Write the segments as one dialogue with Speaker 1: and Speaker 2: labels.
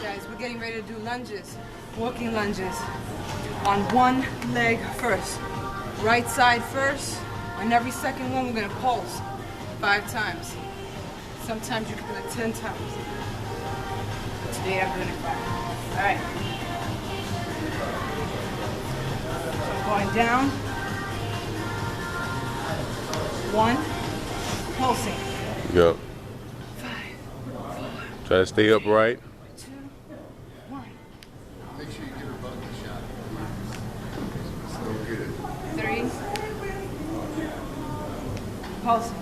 Speaker 1: guys. We're getting ready to do lunges, walking lunges. On one leg first. Right side first. On every second one, we're gonna pulse 5 times. Sometimes you can do it 10 times. But today I'm doing it 5. All right. So I'm going down. 1, pulsing.
Speaker 2: Go.
Speaker 1: 5, 4.
Speaker 2: Try to stay upright.
Speaker 1: 2, 1.
Speaker 3: Make sure you give her both a shot. So good.
Speaker 1: 3. Pulsing.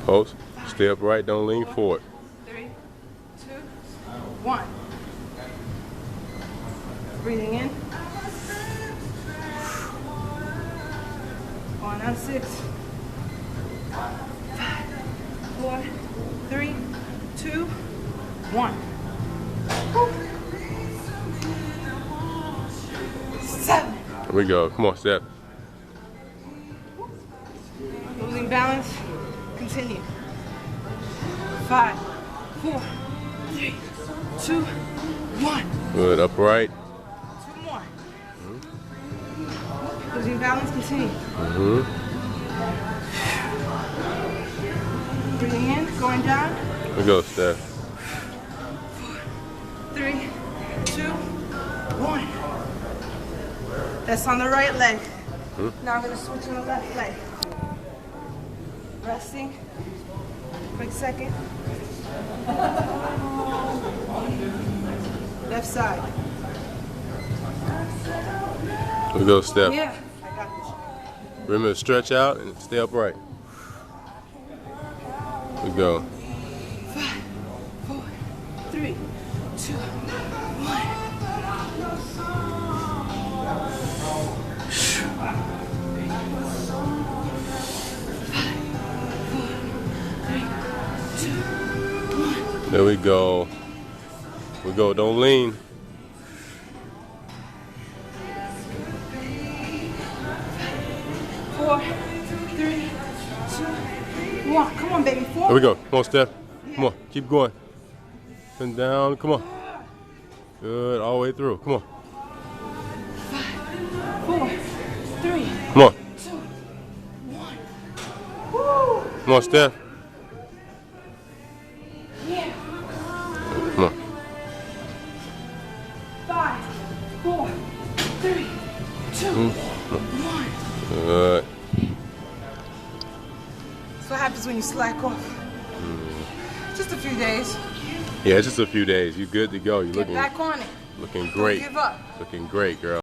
Speaker 2: Pulse. Stay upright. Don't lean forward.
Speaker 1: 3, 2, 1. Breathing in. On 6. 5, 4, 3, 2, 1. 7.
Speaker 2: Here we go. Come on, Steph.
Speaker 1: Losing balance. Continue. 5, 4, 3, 2, 1.
Speaker 2: Good. Upright.
Speaker 1: 2 more. Losing balance. Continue. Breathing in. Going down.
Speaker 2: Here we go, Steph.
Speaker 1: 3, 2, 1. That's on the right leg. Now I'm going to switch on the left leg. Resting. Quick second. Left side.
Speaker 2: Here we go, Steph.
Speaker 1: Yeah, I got this.
Speaker 2: Remember to stretch out and stay upright. Here we go.
Speaker 1: 5, 4, 3, 2, 1.
Speaker 2: There we go. We go. Don't lean.
Speaker 1: 4, 3, 2, 1. Come on, baby. 4.
Speaker 2: Here we go. Come on, Steph. Come on. Keep going. And down. Come on. Good. All the way through. Come on.
Speaker 1: 4, 3,
Speaker 2: Come on.
Speaker 1: 2, 1. Woo!
Speaker 2: Come on, Steph.
Speaker 1: Yeah.
Speaker 2: Come on.
Speaker 1: 5, 4, 3, 2, 1.
Speaker 2: Good.
Speaker 1: That's what happens when you slack off. Just a few days.
Speaker 2: Yeah, it's just a few days. You good to go. You
Speaker 1: Get back on it.
Speaker 2: looking
Speaker 1: Don't
Speaker 2: great.
Speaker 1: give up.
Speaker 2: Looking great, girl.